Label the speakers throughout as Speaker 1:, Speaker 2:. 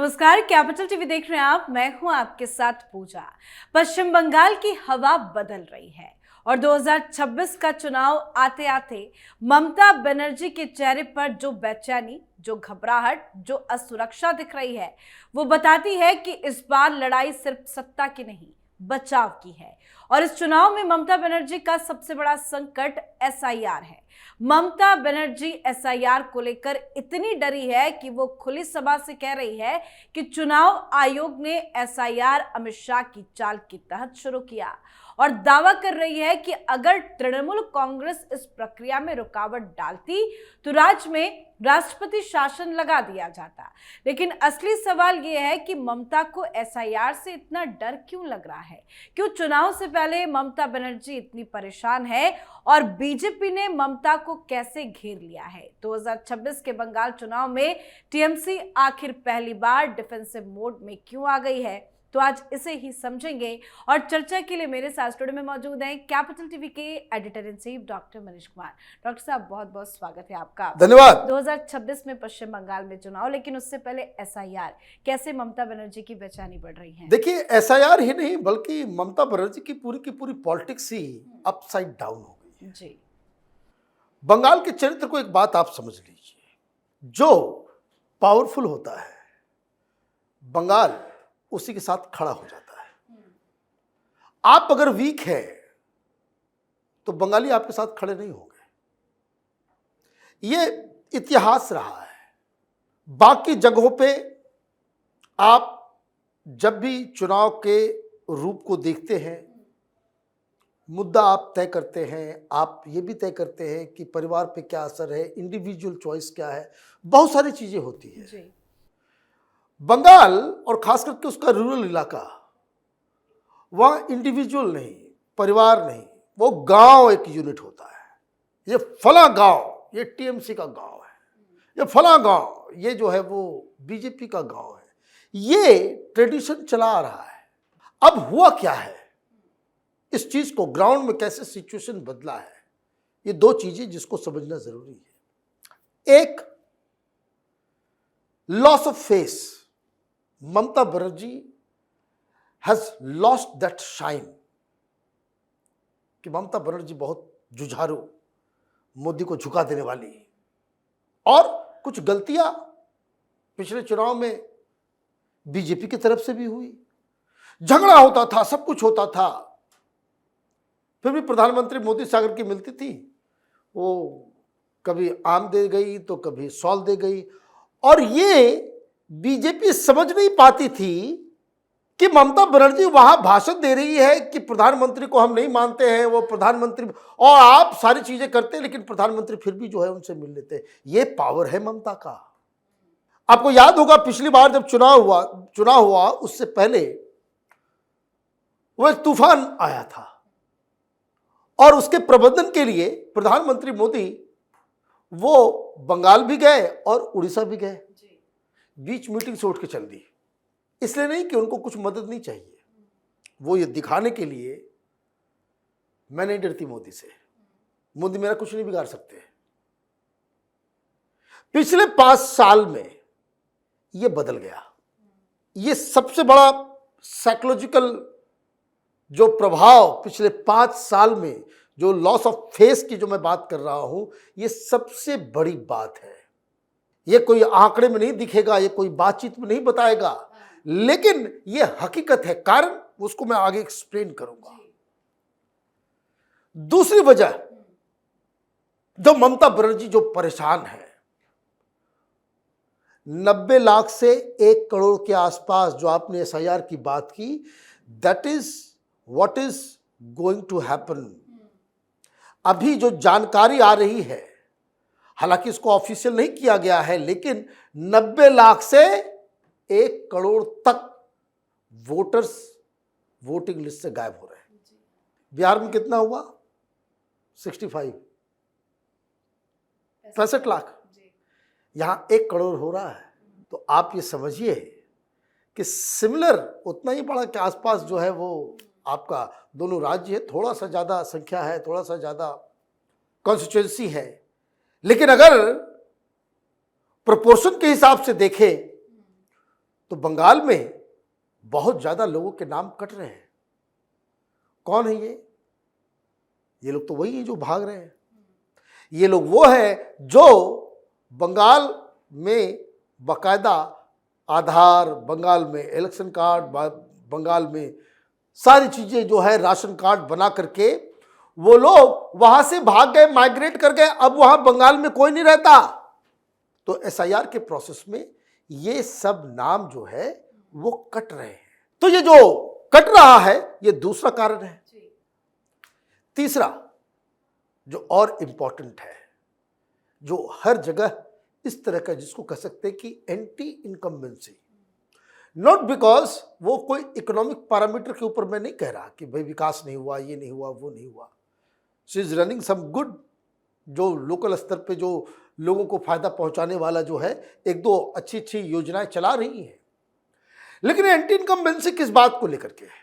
Speaker 1: नमस्कार, capital TV देख रहे हैं आप। मैं हूं आपके साथ पूजा। पश्चिम बंगाल की हवा बदल रही है और 2026 का चुनाव आते आते ममता बनर्जी के चेहरे पर जो बेचैनी, जो घबराहट, जो असुरक्षा दिख रही है, वो बताती है कि इस बार लड़ाई सिर्फ सत्ता की नहीं, बचाव की है। और इस चुनाव में ममता बनर्जी का सबसे बड़ा संकट एसआईआर है। ममता बनर्जी एसआईआर को लेकर इतनी डरी है कि वो खुली सभा से कह रही है कि चुनाव आयोग ने एसआईआर अमित शाह की चाल के तहत शुरू किया और दावा कर रही है कि अगर तृणमूल कांग्रेस इस प्रक्रिया में रुकावट डालती तो राज्य में राष्ट्रपति शासन लगा दिया जाता। लेकिन असली सवाल यह है कि ममता को एसआईआर से इतना डर क्यों लग रहा है? क्यों चुनाव से पहले ममता बनर्जी इतनी परेशान है और बीजेपी ने ममता को कैसे घेर लिया है? 2026 के बंगाल चुनाव में टीएमसी आखिर पहली बार डिफेंसिव मोड में क्यों आ गई है? तो आज इसे ही समझेंगे और चर्चा के लिए मेरे साथ स्टूडियो में मौजूद हैं कैपिटल टीवी के editor in chief doctor Manish Kumar. Doctor साहब, बहुत बहुत स्वागत है आपका।
Speaker 2: धन्यवाद।
Speaker 1: 2026 में पश्चिम बंगाल में चुनाव, लेकिन उससे पहले एसआईआर, कैसे ममता बनर्जी की बेचैनी बढ़ रही है?
Speaker 2: देखिए, एसआईआर ही नहीं बल्कि ममता बनर्जी की पूरी पॉलिटिक्स ही अपसाइड डाउन हो गई है
Speaker 1: जी।
Speaker 2: बंगाल के चरित्र को एक बात आप समझ लीजिए, जो पावरफुल होता है बंगाल उसी के साथ खड़ा हो जाता है। आप अगर वीक है तो बंगाली आपके साथ खड़े नहीं होंगे। ये इतिहास रहा है। बाकी जगहों पे आप जब भी चुनाव के रूप को देखते हैं, मुद्दा आप तय करते हैं, आप ये भी तय करते हैं कि परिवार पे क्या असर है, इंडिविजुअल चॉइस क्या है, बहुत सारी चीजें होती है
Speaker 1: जी।
Speaker 2: बंगाल और खास करके उसका रूरल इलाका, वहाँ इंडिविजुअल नहीं, परिवार नहीं, वो गांव एक यूनिट होता है। ये फला गांव ये टीएमसी का गांव है, ये फला गांव ये जो है वो बीजेपी का गांव है। ये ट्रेडिशन चला आ रहा है। अब हुआ क्या है, इस चीज को ग्राउंड में कैसे सिचुएशन बदला है, ये दो चीजें जिसको समझना जरूरी है। एक, loss of face. Mamata Banerjee has lost that shine कि ममता बनर्जी बहुत जुझारू, मोदी को झुका देने वाली, और कुछ गलतियां पिछले चुनाव में बीजेपी की तरफ से भी हुई। झगड़ा होता था, सब कुछ होता था, फिर भी प्रधानमंत्री मोदी से अगर की मिलती थी, वो कभी आम दे गई तो कभी सॉल दे गई। और ये बीजेपी समझ नहीं पाती थी कि ममता बनर्जी वहां भाषण दे रही है कि प्रधानमंत्री को हम नहीं मानते हैं, वो प्रधानमंत्री, और आप सारी चीजें करते हैं लेकिन प्रधानमंत्री फिर भी जो है उनसे मिल लेते हैं। ये पावर है ममता का। आपको याद होगा पिछली बार जब चुनाव हुआ उससे पहले वो एक तूफान आया था और उसके प्रबंधन के लिए प्रधानमंत्री मोदी वो बंगाल भी गए और उड़ीसा भी गए। बीच मीटिंग से उठ के चल दी, इसलिए नहीं कि उनको कुछ मदद नहीं चाहिए, वो ये दिखाने के लिए मैं नहीं डरती मोदी से, मोदी मेरा कुछ नहीं बिगाड़ सकते। पिछले 5 साल में ये बदल गया। ये सबसे बड़ा साइकोलॉजिकल जो प्रभाव पिछले 5 साल में, जो लॉस ऑफ फेस की जो मैं बात कर रहा हूं, ये सबसे बड़ी बात है। ये कोई आंकड़े में नहीं दिखेगा, ये कोई बातचीत में नहीं बताएगा, लेकिन ये हकीकत है। कारण उसको मैं आगे एक्सप्लेन करूंगा। दूसरी वजह, जो ममता बनर्जी जो परेशान है, 90 लाख से 1 करोड़ के आसपास जो आपने एसआईआर की बात की, that is what is going to happen. अभी जो जानकारी आ रही है, हालांकि इसको ऑफिशियल नहीं किया गया है, लेकिन 90 लाख से 1 करोड़ तक वोटर्स वोटिंग लिस्ट से गायब हो रहे हैं। बिहार में कितना हुआ? 65 लाख। यहां 1 करोड़ हो रहा है। तो आप ये समझिए कि सिमिलर उतना ही बड़ा के आसपास जो है वो आपका दोनों राज्य है। थोड़ा सा ज्यादा संख्या है, थोड़ा सा ज्यादा कॉन्स्टिट्यूएंसी है, लेकिन अगर प्रोपोर्शन के हिसाब से देखें तो बंगाल में बहुत ज्यादा लोगों के नाम कट रहे हैं। कौन है ये लोग तो वही है जो भाग रहे हैं। ये लोग वो है जो बंगाल में बाकायदा आधार, बंगाल में इलेक्शन कार्ड, बंगाल में सारी चीजें जो है राशन कार्ड बना करके वो लोग वहां से भाग गए, माइग्रेट कर गए। अब वहां बंगाल में कोई नहीं रहता। तो एसआईआर के प्रोसेस में ये सब नाम जो है वो कट रहे हैं। तो ये जो कट रहा है ये दूसरा कारण है। तीसरा जो और इंपॉर्टेंट है, जो हर जगह इस तरह का जिसको कह सकते हैं कि एंटी इनकम्बेंसी, नॉट बिकॉज वो कोई इकोनॉमिक पैरामीटर के ऊपर मैं नहीं कह रहा कि भाई विकास नहीं हुआ, ये नहीं हुआ, वो नहीं हुआ। She is running some good, जो लोकल स्तर पे जो लोगों को फायदा पहुंचाने वाला जो है एक दो अच्छी अच्छी योजनाएं चला रही है। लेकिन एंटी इनकम्बेंसी किस बात को लेकर के है?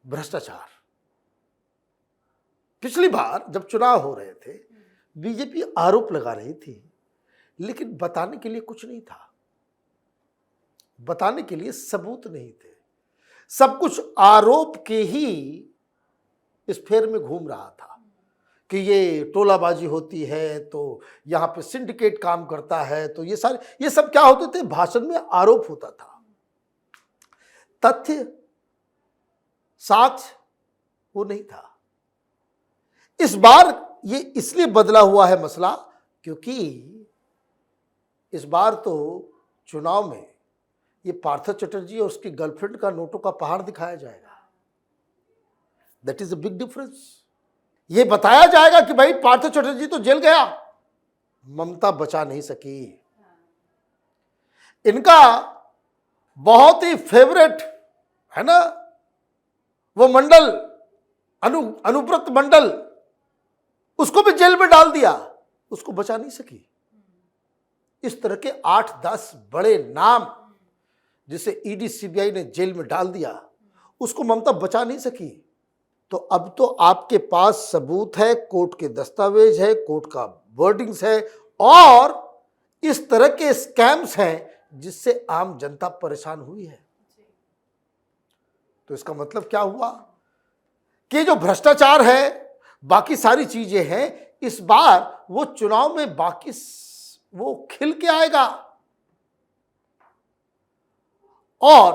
Speaker 2: भ्रष्टाचार। पिछली बार जब चुनाव हो रहे थे बीजेपी आरोप लगा रही थी, लेकिन बताने के लिए कुछ नहीं था, बताने के लिए सबूत नहीं थे। सब कुछ आरोप के ही इस फेर में घूम रहा था कि ये टोलाबाजी होती है, तो यहां पे सिंडिकेट काम करता है, तो ये सब क्या होते थे? भाषण में आरोप होता था। तथ्य, साक्ष्य वो नहीं था। इस बार ये इसलिए बदला हुआ है मसला क्योंकि इस बार तो चुनाव में ये पार्थ चटर्जी और उसकी गर्लफ्रेंड का नोटों का पहाड़ दिखाया जाएगा। That is a big difference. ये बताया जाएगा कि भाई पार्थ चटर्जी तो जेल गया, ममता बचा नहीं सकी। इनका बहुत ही फेवरेट है ना वो मंडल, अनुव्रत मंडल, उसको भी जेल में डाल दिया, उसको बचा नहीं सकी। इस तरह के 8-10 बड़े नाम जिसे ईडी सीबीआई ने जेल में डाल दिया, उसको ममता बचा नहीं सकी। तो अब तो आपके पास सबूत है, कोर्ट के दस्तावेज है, कोर्ट का वर्डिंग्स है और इस तरह के स्कैम्स हैं जिससे आम जनता परेशान हुई है। तो इसका मतलब क्या हुआ कि जो भ्रष्टाचार है, बाकी सारी चीजें हैं, इस बार वो चुनाव में बाकी वो खिल के आएगा। और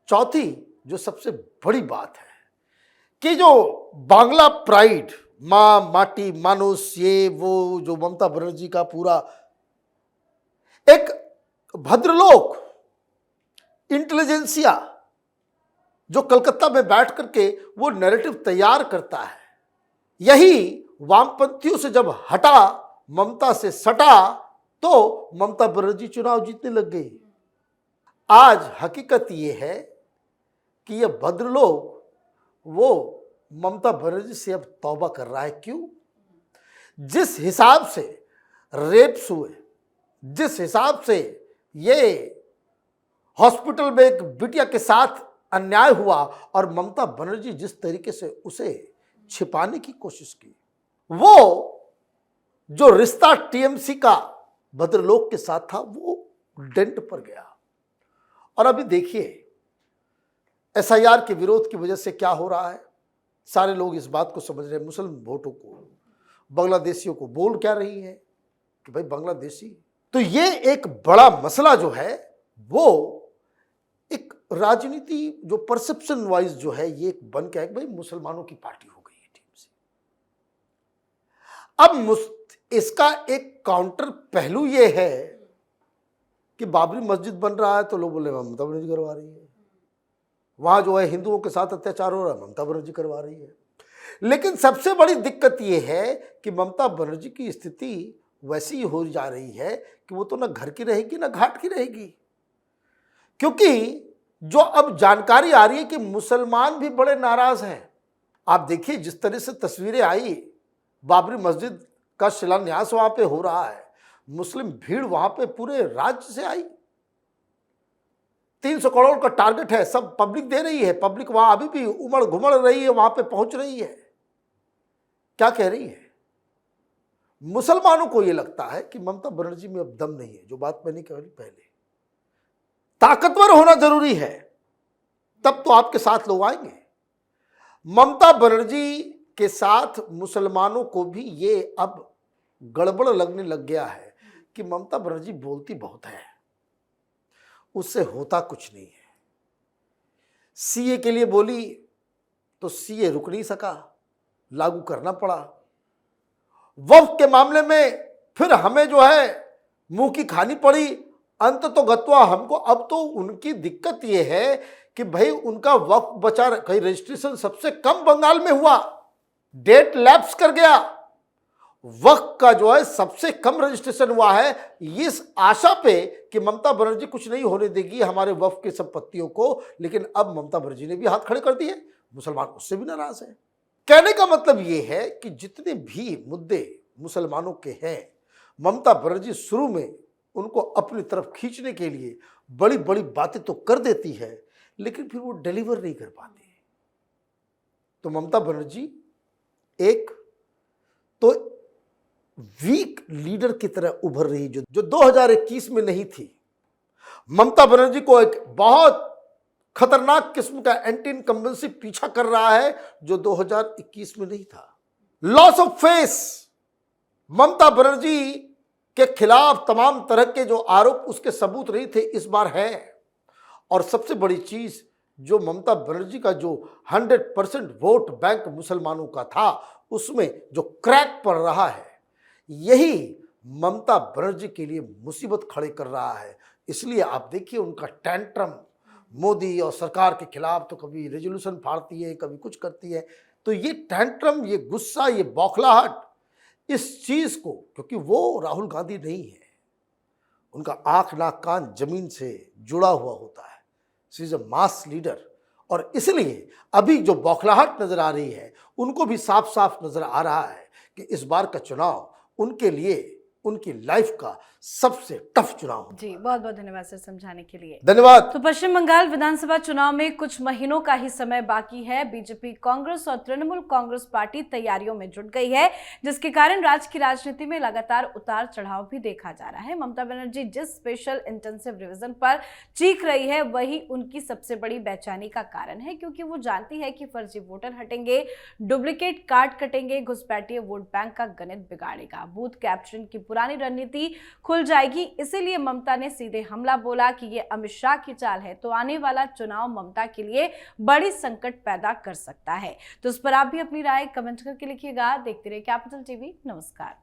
Speaker 2: चौथी जो सबसे बड़ी बात है कि जो बांग्ला प्राइड, मां, माटी, मानुष, ये वो जो ममता बनर्जी का पूरा एक भद्रलोक इंटेलिजेंसिया जो कलकत्ता में बैठ करके वो नैरेटिव तैयार करता है, यही वामपंथियों से जब हटा, ममता से सटा, तो ममता बनर्जी चुनाव जीतने लग गई। आज हकीकत ये है कि यह भद्रलोक वो ममता बनर्जी से अब तौबा कर रहा है। क्यों? जिस हिसाब से रेप्स हुए, जिस हिसाब से ये हॉस्पिटल में एक बिटिया के साथ अन्याय हुआ और ममता बनर्जी जिस तरीके से उसे छिपाने की कोशिश की, वो जो रिश्ता टीएमसी का भद्रलोक के साथ था वो डेंट पर गया। और अभी देखिए एसआईआर के विरोध की वजह से क्या हो रहा है। सारे लोग इस बात को समझ रहे हैं, मुस्लिम वोटों को, बांग्लादेशियों को बोल क्या रही है कि भाई बांग्लादेशी। तो ये एक बड़ा मसला जो है वो एक राजनीति जो परसेप्शन वाइज जो है ये बन के भाई मुसलमानों की पार्टी हो गई है टीम से। अब इसका एक काउंटर पहलू ये है कि बाबरी मस्जिद बन रहा है तो लोग बोले ममता बनर्जी करवा रही है, वहां जो है हिंदुओं के साथ अत्याचार हो रहा है ममता बनर्जी करवा रही है। लेकिन सबसे बड़ी दिक्कत यह है कि ममता बनर्जी की स्थिति वैसी ही हो जा रही है कि वो तो ना घर की रहेगी ना घाट की रहेगी। क्योंकि जो अब जानकारी आ रही है कि मुसलमान भी बड़े नाराज हैं। आप देखिए जिस तरह से तस्वीरें आई, बाबरी मस्जिद का शिलान्यास वहां पे हो रहा है, मुस्लिम भीड़ वहां पे पूरे राज्य से आई। 300 करोड़ का टारगेट है, सब पब्लिक दे रही है, पब्लिक वहां अभी भी उमड़ घुमड़ रही है, वहां पे पहुंच रही है। क्या कह रही है? मुसलमानों को यह लगता है कि ममता बनर्जी में अब दम नहीं है, जो बात मैंने कही पहले। ताकतवर होना जरूरी है, तब तो आपके साथ लोग आएंगे। ममता बनर्जी के साथ मुसलमानों को भी ये अब गड़बड़ लगने लग गया है कि ममता बनर्जी बोलती बहुत है, उससे होता कुछ नहीं है। सीए के लिए बोली तो सीए रुक नहीं सका, लागू करना पड़ा। वक्फ के मामले में फिर हमें जो है मुंह की खानी पड़ी। अंत तो गत्वा हमको अब तो उनकी दिक्कत ये है कि भाई उनका वक्फ बचा, कहीं रजिस्ट्रेशन सबसे कम बंगाल में हुआ, डेट लैप्स कर गया, वक्फ का जो है सबसे कम रजिस्ट्रेशन हुआ है, इस आशा पे कि ममता बनर्जी कुछ नहीं होने देगी हमारे वक्फ की संपत्तियों को। लेकिन अब ममता बनर्जी ने भी हाथ खड़े कर दिए, मुसलमान उससे भी नाराज है। कहने का मतलब यह है कि जितने भी मुद्दे मुसलमानों के हैं, ममता बनर्जी शुरू में उनको अपनी तरफ खींचने के लिए बड़ी बड़ी बातें तो कर देती है, लेकिन फिर वो डिलीवर नहीं कर पाती। तो ममता बनर्जी एक तो वीक लीडर की तरह उभर रही, जो 2021 में नहीं थी। ममता बनर्जी को एक बहुत खतरनाक किस्म का एंटी इनकम्बेंसी पीछा कर रहा है, जो 2021 में नहीं था। Loss of face, Mamata Banerjee के खिलाफ तमाम तरह के जो आरोप, उसके सबूत नहीं थे, इस बार है। और सबसे बड़ी चीज, जो ममता बनर्जी का जो 100% वोट बैंक मुसलमानों का था, उसमें जो क्रैक पड़ रहा है, यही ममता बनर्जी के लिए मुसीबत खड़े कर रहा है। इसलिए आप देखिए उनका टेंट्रम, मोदी और सरकार के खिलाफ तो कभी रेजोल्यूशन फाड़ती है, कभी कुछ करती है। तो ये टेंट्रम, ये गुस्सा, ये बौखलाहट, इस चीज को, क्योंकि वो राहुल गांधी नहीं है, उनका आंख नाक कान जमीन से जुड़ा हुआ होता है, she is a mass leader. और इसलिए अभी जो बौखलाहट नजर आ रही है, उनको भी साफ साफ नजर आ रहा है कि इस बार का चुनाव उनके लिए, उनकी लाइफ का सबसे टफ चुनाव।
Speaker 1: जी, बहुत बहुत धन्यवाद सर समझाने के लिए।
Speaker 2: धन्यवाद।
Speaker 1: तो पश्चिम बंगाल विधानसभा चुनाव में कुछ महीनों का ही समय बाकी है। बीजेपी, कांग्रेस और तृणमूल कांग्रेस पार्टी तैयारियों में जुट गई है, जिसके कारण राज्य की राजनीति में लगातार उतार चढ़ाव भी देखा जा रहा है। ममता बनर्जी जिस स्पेशल इंटेंसिव रिवीजन पर चीख रही है, वही उनकी सबसे बड़ी बेचैनी का कारण है, क्योंकि वो जानती है कि फर्जी वोटर हटेंगे, डुप्लीकेट कार्ड कटेंगे, घुसपैठिए वोट बैंक का गणित बिगाड़ेगा, बूथ कैप्चरिंग की पुरानी रणनीति खुल जाएगी। इसीलिए ममता ने सीधे हमला बोला कि ये अमित शाह की चाल है, तो आने वाला चुनाव ममता के लिए बड़ी संकट पैदा कर सकता है। तो इस पर आप भी अपनी राय कमेंट करके लिखिएगा। देखते रहिए कैपिटल टीवी। नमस्कार।